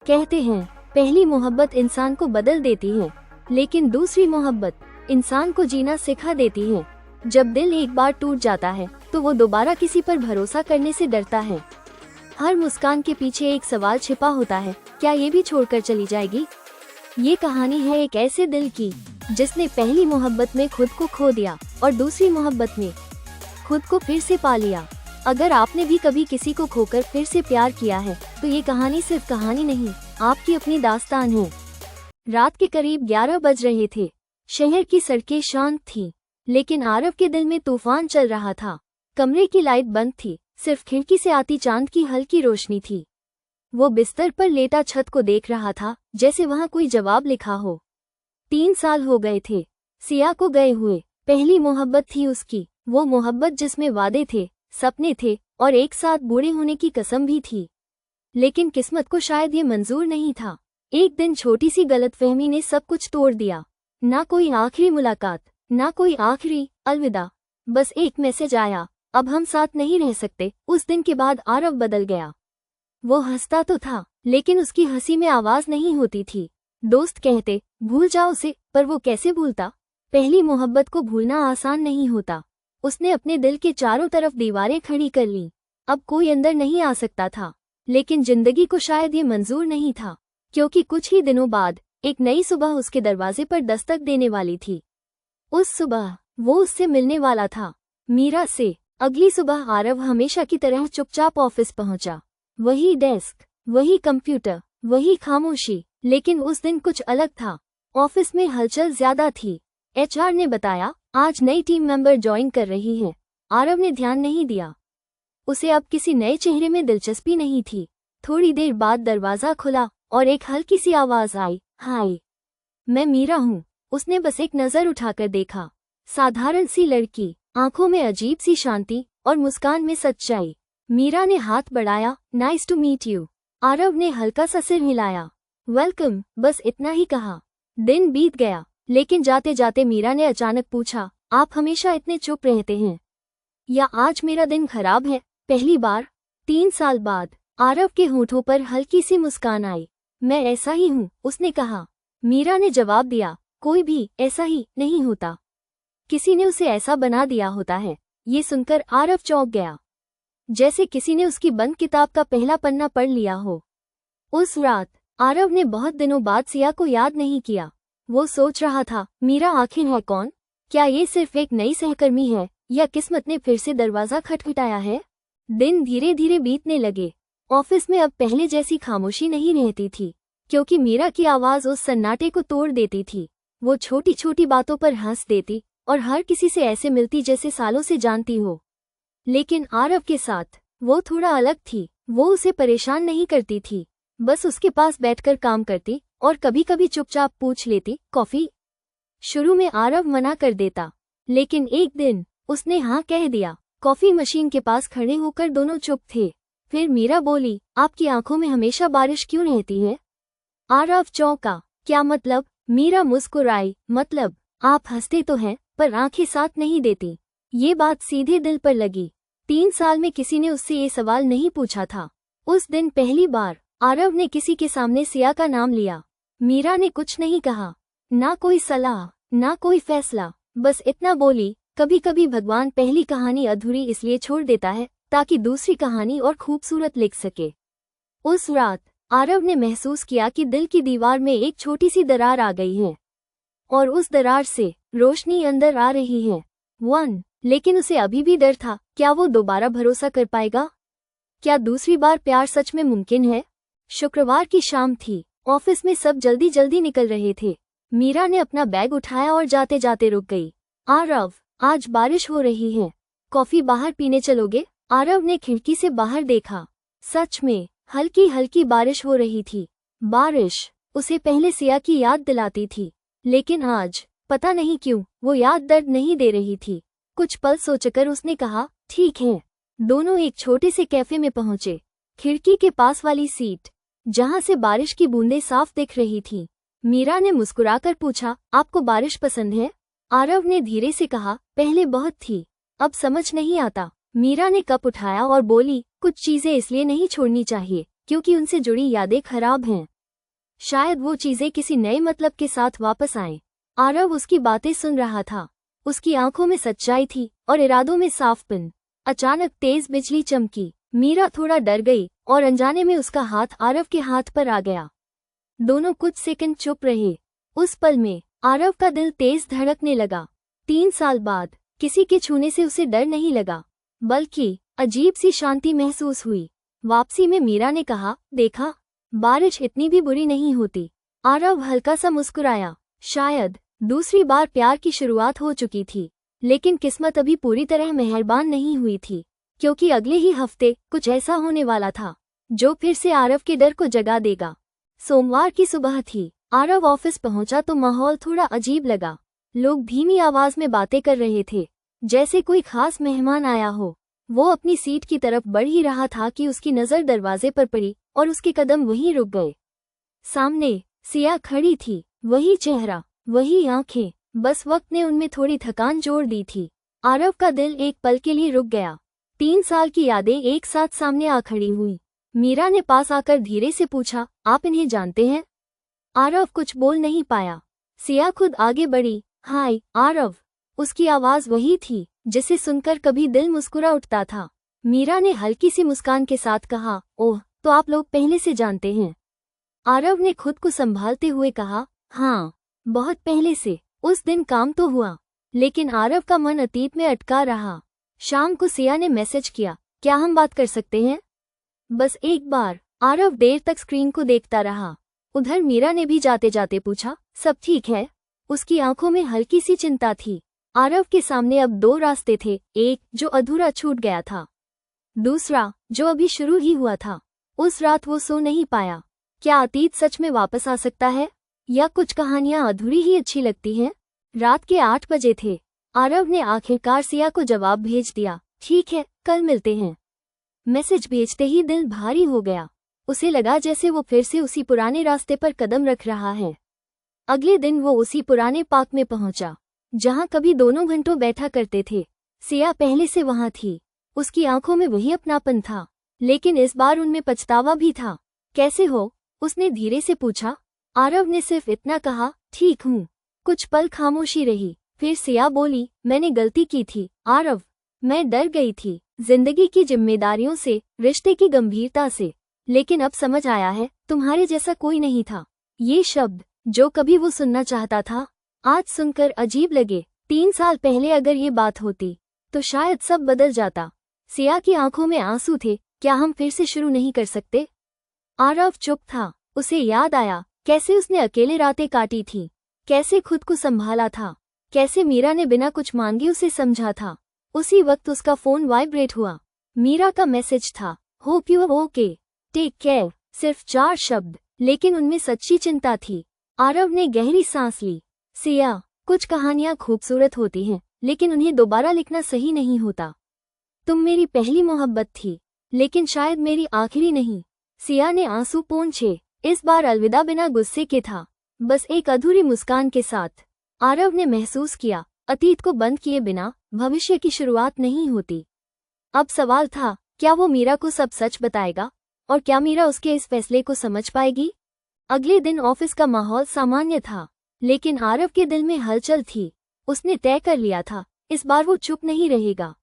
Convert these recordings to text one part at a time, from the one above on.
कहते हैं पहली मोहब्बत इंसान को बदल देती है, लेकिन दूसरी मोहब्बत इंसान को जीना सिखा देती है। जब दिल एक बार टूट जाता है तो वो दोबारा किसी पर भरोसा करने से डरता है। हर मुस्कान के पीछे एक सवाल छिपा होता है, क्या ये भी छोड़कर चली जाएगी? ये कहानी है एक ऐसे दिल की जिसने पहली मोहब्बत में खुद को खो दिया और दूसरी मोहब्बत में खुद को फिर से पा लिया। अगर आपने भी कभी किसी को खोकर फिर से प्यार किया है तो ये कहानी सिर्फ कहानी नहीं, आपकी अपनी दास्तान है। रात के करीब 11 बज रहे थे। शहर की सड़कें शांत थीं, लेकिन आरव के दिल में तूफान चल रहा था। कमरे की लाइट बंद थी, सिर्फ खिड़की से आती चांद की हल्की रोशनी थी। वो बिस्तर पर लेटा छत को देख रहा था, जैसे वहाँ कोई जवाब लिखा हो। 3 साल हो गए थे सिया को गए हुए। पहली मोहब्बत थी उसकी, वो मोहब्बत जिसमें वादे थे, सपने थे और एक साथ बूढ़े होने की कसम भी थी। लेकिन किस्मत को शायद ये मंजूर नहीं था। एक दिन छोटी सी गलतफहमी ने सब कुछ तोड़ दिया। ना कोई आखिरी मुलाकात, ना कोई आखिरी अलविदा, बस एक मैसेज आया, अब हम साथ नहीं रह सकते। उस दिन के बाद आरव बदल गया। वो हंसता तो था, लेकिन उसकी हंसी में आवाज नहीं होती थी। दोस्त कहते भूल जाओ उसे, पर वो कैसे भूलता? पहली मोहब्बत को भूलना आसान नहीं होता। उसने अपने दिल के चारों तरफ दीवारें खड़ी कर लीं। अब कोई अंदर नहीं आ सकता था, लेकिन जिंदगी को शायद ये मंजूर नहीं था, क्योंकि कुछ ही दिनों बाद एक नई सुबह उसके दरवाजे पर दस्तक देने वाली थी। उस सुबह वो उससे मिलने वाला था, मीरा से। अगली सुबह आरव हमेशा की तरह चुपचाप ऑफिस पहुंचा। वही डेस्क, वही कंप्यूटर, वही खामोशी। लेकिन उस दिन कुछ अलग था। ऑफिस में हलचल ज्यादा थी। एचआर ने बताया आज नई टीम मेंबर ज्वाइन कर रही है। आरव ने ध्यान नहीं दिया। उसे अब किसी नए चेहरे में दिलचस्पी नहीं थी। थोड़ी देर बाद दरवाजा खुला और एक हल्की सी आवाज आई, हाय, मैं मीरा हूँ। उसने बस एक नजर उठाकर देखा। साधारण सी लड़की, आंखों में अजीब सी शांति और मुस्कान में सच्चाई। मीरा ने हाथ बढ़ाया, nice to meet you. Aarav ने हल्का सा सिर हिलाया, वेलकम, बस इतना ही कहा। दिन बीत गया, लेकिन जाते जाते मीरा ने अचानक पूछा, आप हमेशा इतने चुप रहते हैं या आज मेरा दिन खराब है? पहली बार 3 साल बाद आरव के होठों पर हल्की सी मुस्कान आई। मैं ऐसा ही हूँ, उसने कहा। मीरा ने जवाब दिया, कोई भी ऐसा ही नहीं होता, किसी ने उसे ऐसा बना दिया होता है। ये सुनकर आरव चौंक गया, जैसे किसी ने उसकी बंद किताब का पहला पन्ना पढ़ लिया हो। उस रात आरव ने बहुत दिनों बाद सिया को याद नहीं किया। वो सोच रहा था, मीरा आखिर है कौन? क्या ये सिर्फ एक नई सहकर्मी है या किस्मत ने फिर से दरवाजा खटखटाया है? दिन धीरे धीरे बीतने लगे। ऑफिस में अब पहले जैसी खामोशी नहीं रहती थी, क्योंकि मीरा की आवाज उस सन्नाटे को तोड़ देती थी। वो छोटी छोटी बातों पर हंस देती और हर किसी से ऐसे मिलती जैसे सालों से जानती हो। लेकिन आरव के साथ वो थोड़ा अलग थी। वो उसे परेशान नहीं करती थी, बस उसके पास बैठकर काम करती और कभी कभी चुपचाप पूछ लेती, कॉफी? शुरू में आरव मना कर देता, लेकिन एक दिन उसने हाँ कह दिया। कॉफी मशीन के पास खड़े होकर दोनों चुप थे। फिर मीरा बोली, आपकी आंखों में हमेशा बारिश क्यों रहती है? आरव चौंका, क्या मतलब? मीरा मुस्कुराई, मतलब आप हंसते तो हैं पर आंखें साथ नहीं देती। ये बात सीधे दिल पर लगी। 3 साल में किसी ने उससे ये सवाल नहीं पूछा था। उस दिन पहली बार आरव ने किसी के सामने सिया का नाम लिया। मीरा ने कुछ नहीं कहा, ना कोई सलाह, ना कोई फैसला, बस इतना बोली, कभी कभी भगवान पहली कहानी अधूरी इसलिए छोड़ देता है ताकि दूसरी कहानी और खूबसूरत लिख सके। उस रात आरव ने महसूस किया कि दिल की दीवार में एक छोटी सी दरार आ गई है और उस दरार से रोशनी अंदर आ रही है। लेकिन उसे अभी भी डर था, क्या वो दोबारा भरोसा कर पाएगा? क्या दूसरी बार प्यार सच में मुमकिन है? शुक्रवार की शाम थी। ऑफिस में सब जल्दी जल्दी निकल रहे थे। मीरा ने अपना बैग उठाया और जाते जाते रुक गई। आरव, आज बारिश हो रही है, कॉफी बाहर पीने चलोगे? आरव ने खिड़की से बाहर देखा। सच में हल्की हल्की बारिश हो रही थी। बारिश उसे पहले सिया की याद दिलाती थी, लेकिन आज पता नहीं क्यों वो याद दर्द नहीं दे रही थी। कुछ पल सोचकर उसने कहा, ठीक है। दोनों एक छोटे से कैफे में पहुंचे। खिड़की के पास वाली सीट, जहां से बारिश की बूंदें साफ दिख रही थीं। मीरा ने मुस्कुराकर पूछा, आपको बारिश पसंद है? आरव ने धीरे से कहा, पहले बहुत थी, अब समझ नहीं आता। मीरा ने कप उठाया और बोली, कुछ चीजें इसलिए नहीं छोड़नी चाहिए क्योंकि उनसे जुड़ी यादें खराब हैं। शायद वो चीजें किसी नए मतलब के साथ वापस आएं। आरव उसकी बातें सुन रहा था। उसकी आंखों में सच्चाई थी और इरादों में साफपन। अचानक तेज बिजली चमकी। मीरा थोड़ा डर गई और अनजाने में उसका हाथ आरव के हाथ पर आ गया। दोनों कुछ सेकंड चुप रहे। उस पल में आरव का दिल तेज धड़कने लगा। 3 साल बाद किसी के छूने से उसे डर नहीं लगा, बल्कि अजीब सी शांति महसूस हुई। वापसी में मीरा ने कहा, देखा, बारिश इतनी भी बुरी नहीं होती। आरव हल्का सा मुस्कुराया। शायद दूसरी बार प्यार की शुरुआत हो चुकी थी, लेकिन किस्मत अभी पूरी तरह मेहरबान नहीं हुई थी, क्योंकि अगले ही हफ्ते कुछ ऐसा होने वाला था जो फिर से आरव के डर को जगा देगा। सोमवार की सुबह थी। आरव ऑफिस पहुंचा तो माहौल थोड़ा अजीब लगा। लोग धीमी आवाज में बातें कर रहे थे, जैसे कोई खास मेहमान आया हो। वो अपनी सीट की तरफ बढ़ ही रहा था कि उसकी नजर दरवाजे पर पड़ी और उसके कदम वहीं रुक गए। सामने सिया खड़ी थी, वही चेहरा, वही आंखें, बस वक्त ने उनमें थोड़ी थकान जोड़ दी थी। आरव का दिल एक पल के लिए रुक गया। 3 साल की यादें एक साथ सामने आ खड़ी हुई। मीरा ने पास आकर धीरे से पूछा, आप इन्हें जानते हैं? आरव कुछ बोल नहीं पाया। सिया खुद आगे बढ़ी। हाय आरव। उसकी आवाज वही थी जिसे सुनकर कभी दिल मुस्कुरा उठता था। मीरा ने हल्की सी मुस्कान के साथ कहा, ओह, तो आप लोग पहले से जानते हैं? आरव ने खुद को संभालते हुए कहा, हाँ, बहुत पहले से। उस दिन काम तो हुआ, लेकिन आरव का मन अतीत में अटका रहा। शाम को सिया ने मैसेज किया, क्या हम बात कर सकते हैं? बस एक बार। आरव देर तक स्क्रीन को देखता रहा। उधर मीरा ने भी जाते जाते पूछा, सब ठीक है? उसकी आंखों में हल्की सी चिंता थी। आरव के सामने अब 2 रास्ते थे, एक जो अधूरा छूट गया था, दूसरा जो अभी शुरू ही हुआ था। उस रात वो सो नहीं पाया। क्या अतीत सच में वापस आ सकता है, या कुछ कहानियां अधूरी ही अच्छी लगती हैं? रात के 8 बजे थे। आरव ने आखिरकार सिया को जवाब भेज दिया, ठीक है, कल मिलते हैं। मैसेज भेजते ही दिल भारी हो गया। उसे लगा जैसे वो फिर से उसी पुराने रास्ते पर कदम रख रहा है। अगले दिन वो उसी पुराने पार्क में पहुंचा, जहां कभी दोनों घंटों बैठा करते थे। सिया पहले से वहां थी। उसकी आंखों में वही अपनापन था, लेकिन इस बार उनमें पछतावा भी था। कैसे हो? उसने धीरे से पूछा। आरव ने सिर्फ इतना कहा, ठीक हूँ। कुछ पल खामोशी रही, फिर सिया बोली, मैंने गलती की थी आरव। मैं डर गई थी, जिंदगी की जिम्मेदारियों से, रिश्ते की गंभीरता से। लेकिन अब समझ आया है, तुम्हारे जैसा कोई नहीं था। ये शब्द जो कभी वो सुनना चाहता था, आज सुनकर अजीब लगे। 3 साल पहले अगर ये बात होती तो शायद सब बदल जाता। सिया की आंखों में आंसू थे। क्या हम फिर से शुरू नहीं कर सकते? आरव चुप था। उसे याद आया कैसे उसने अकेले रातें काटी थी, कैसे खुद को संभाला था, कैसे मीरा ने बिना कुछ मांगे उसे समझा था। उसी वक्त उसका फोन वाइब्रेट हुआ। मीरा का मैसेज था, hope you are okay, take care. सिर्फ 4 शब्द, लेकिन उनमें सच्ची चिंता थी। आरव ने गहरी सांस ली। सिया, कुछ कहानियां खूबसूरत होती हैं, लेकिन उन्हें दोबारा लिखना सही नहीं होता। तुम मेरी पहली मोहब्बत थी, लेकिन शायद मेरी आखिरी नहीं। सिया ने आंसू पोंछे। इस बार अलविदा बिना गुस्से के था, बस एक अधूरी मुस्कान के साथ। आरव ने महसूस किया, अतीत को बंद किए बिना भविष्य की शुरुआत नहीं होती। अब सवाल था, क्या वो मीरा को सब सच बताएगा, और क्या मीरा उसके इस फैसले को समझ पाएगी? अगले दिन ऑफिस का माहौल सामान्य था, लेकिन आरव के दिल में हलचल थी। उसने तय कर लिया था, इस बार वो चुप नहीं रहेगा।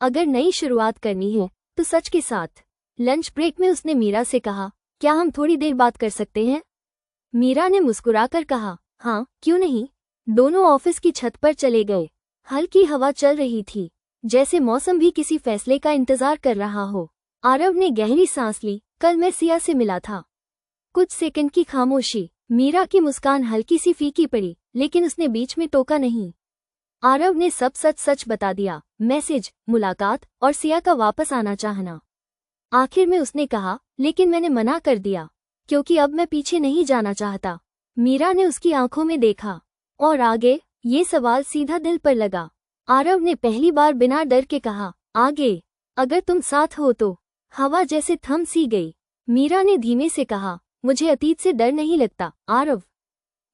अगर नई शुरुआत करनी है तो सच के साथ। लंच ब्रेक में उसने मीरा से कहा, क्या हम थोड़ी देर बात कर सकते हैं? मीरा ने मुस्कुराकर कहा, हाँ, क्यों नहीं। दोनों ऑफिस की छत पर चले गए। हल्की हवा चल रही थी, जैसे मौसम भी किसी फैसले का इंतजार कर रहा हो। आरव ने गहरी सांस ली। कल मैं सिया से मिला था। कुछ सेकंड की खामोशी। मीरा की मुस्कान हल्की सी फीकी पड़ी, लेकिन उसने बीच में टोका नहीं। आरव ने सब सच सच बता दिया, मैसेज, मुलाकात और सिया का वापस आना चाहना। आखिर में उसने कहा, लेकिन मैंने मना कर दिया, क्योंकि अब मैं पीछे नहीं जाना चाहता। मीरा ने उसकी आंखों में देखा। और आगे? ये सवाल सीधा दिल पर लगा। आरव ने पहली बार बिना डर के कहा, आगे, अगर तुम साथ हो तो। हवा जैसे थम सी गई। मीरा ने धीमे से कहा, मुझे अतीत से डर नहीं लगता आरव।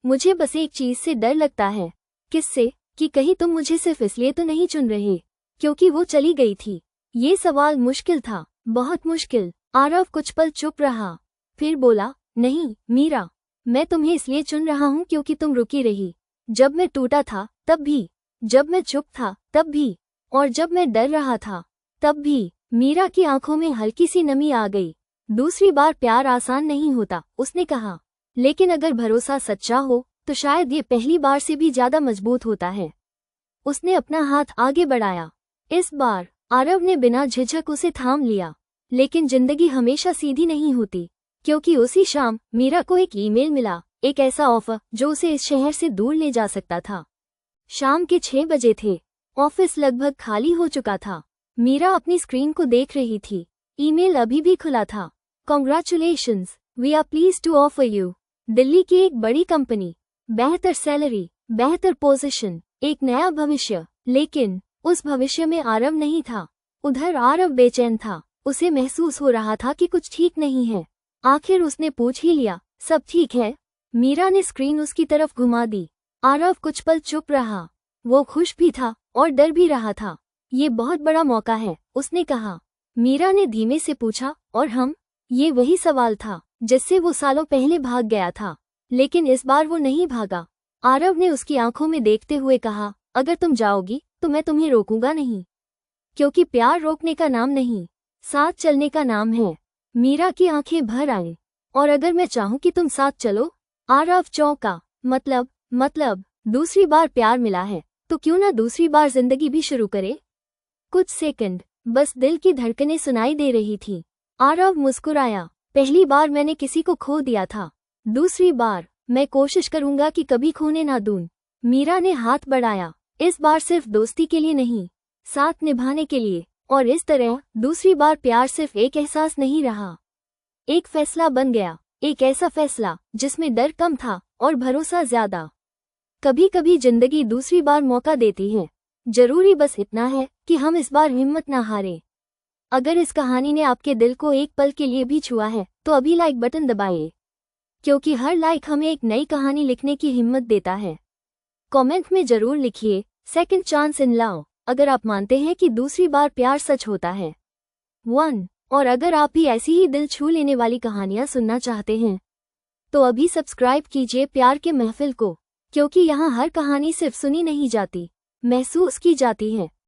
मुझे बस एक चीज से डर लगता है। किससे? कि कहीं तुम मुझे सिर्फ इसलिए तो नहीं चुन रहे क्योंकि वो चली गई थी। ये सवाल मुश्किल था, बहुत मुश्किल। आरव कुछ पल चुप रहा, फिर बोला, नहीं मीरा, मैं तुम्हें इसलिए चुन रहा हूँ क्योंकि तुम रुकी रही। जब मैं टूटा था तब भी, जब मैं चुप था तब भी, और जब मैं डर रहा था तब भी। मीरा की आंखों में हल्की सी नमी आ गई। दूसरी बार प्यार आसान नहीं होता, उसने कहा, लेकिन अगर भरोसा सच्चा हो तो शायद ये पहली बार से भी ज्यादा मजबूत होता है। उसने अपना हाथ आगे बढ़ाया। इस बार आरव ने बिना झिझक उसे थाम लिया। लेकिन जिंदगी हमेशा सीधी नहीं होती, क्योंकि उसी शाम मीरा को एक ईमेल मिला, एक ऐसा ऑफर जो उसे इस शहर से दूर ले जा सकता था। शाम के 6 बजे थे। ऑफिस लगभग खाली हो चुका था। मीरा अपनी स्क्रीन को देख रही थी। ईमेल अभी भी खुला था। Congratulations, we are pleased to offer you. Delhi की एक बड़ी कंपनी, बेहतर सैलरी, बेहतर पोजीशन, एक नया भविष्य। लेकिन उस भविष्य में आरव नहीं था। उधर आरव बेचैन था। उसे महसूस हो रहा था कि कुछ ठीक नहीं है। आखिर उसने पूछ ही लिया, सब ठीक है? मीरा ने स्क्रीन उसकी तरफ घुमा दी। आरव कुछ पल चुप रहा। वो खुश भी था और डर भी रहा था। ये बहुत बड़ा मौका है, उसने कहा। मीरा ने धीमे से पूछा, और हम? ये वही सवाल था जिससे वो सालों पहले भाग गया था। लेकिन इस बार वो नहीं भागा। आरव ने उसकी आंखों में देखते हुए कहा, अगर तुम जाओगी तो मैं तुम्हें रोकूंगा नहीं, क्योंकि प्यार रोकने का नाम नहीं, साथ चलने का नाम है। मीरा की आंखें भर आईं। और अगर मैं चाहूं कि तुम साथ चलो? आरव चौंका। मतलब दूसरी बार प्यार मिला है तो क्यों ना दूसरी बार जिंदगी भी शुरू करे? कुछ सेकंड, बस दिल की धड़कनें सुनाई दे रही थी। आरव मुस्कुराया। पहली बार मैंने किसी को खो दिया था। दूसरी बार मैं कोशिश करूंगा कि कभी खोने ना दूं। मीरा ने हाथ बढ़ाया। इस बार सिर्फ दोस्ती के लिए नहीं, साथ निभाने के लिए। और इस तरह दूसरी बार प्यार सिर्फ एक एहसास नहीं रहा, एक फैसला बन गया। एक ऐसा फैसला जिसमें डर कम था और भरोसा ज्यादा। कभी कभी जिंदगी दूसरी बार मौका देती है। जरूरी बस इतना है कि हम इस बार हिम्मत ना हारें। अगर इस कहानी ने आपके दिल को एक पल के लिए भी छुआ है तो अभी लाइक बटन दबाइए, क्योंकि हर लाइक हमें एक नई कहानी लिखने की हिम्मत देता है। कमेंट में जरूर लिखिए, सेकंड चांस इन लव, अगर आप मानते हैं कि दूसरी बार प्यार सच होता है। 1। और अगर आप भी ऐसी ही दिल छू लेने वाली कहानियां सुनना चाहते हैं तो अभी सब्सक्राइब कीजिए प्यार के महफिल को, क्योंकि यहाँ हर कहानी सिर्फ सुनी नहीं जाती, महसूस की जाती है।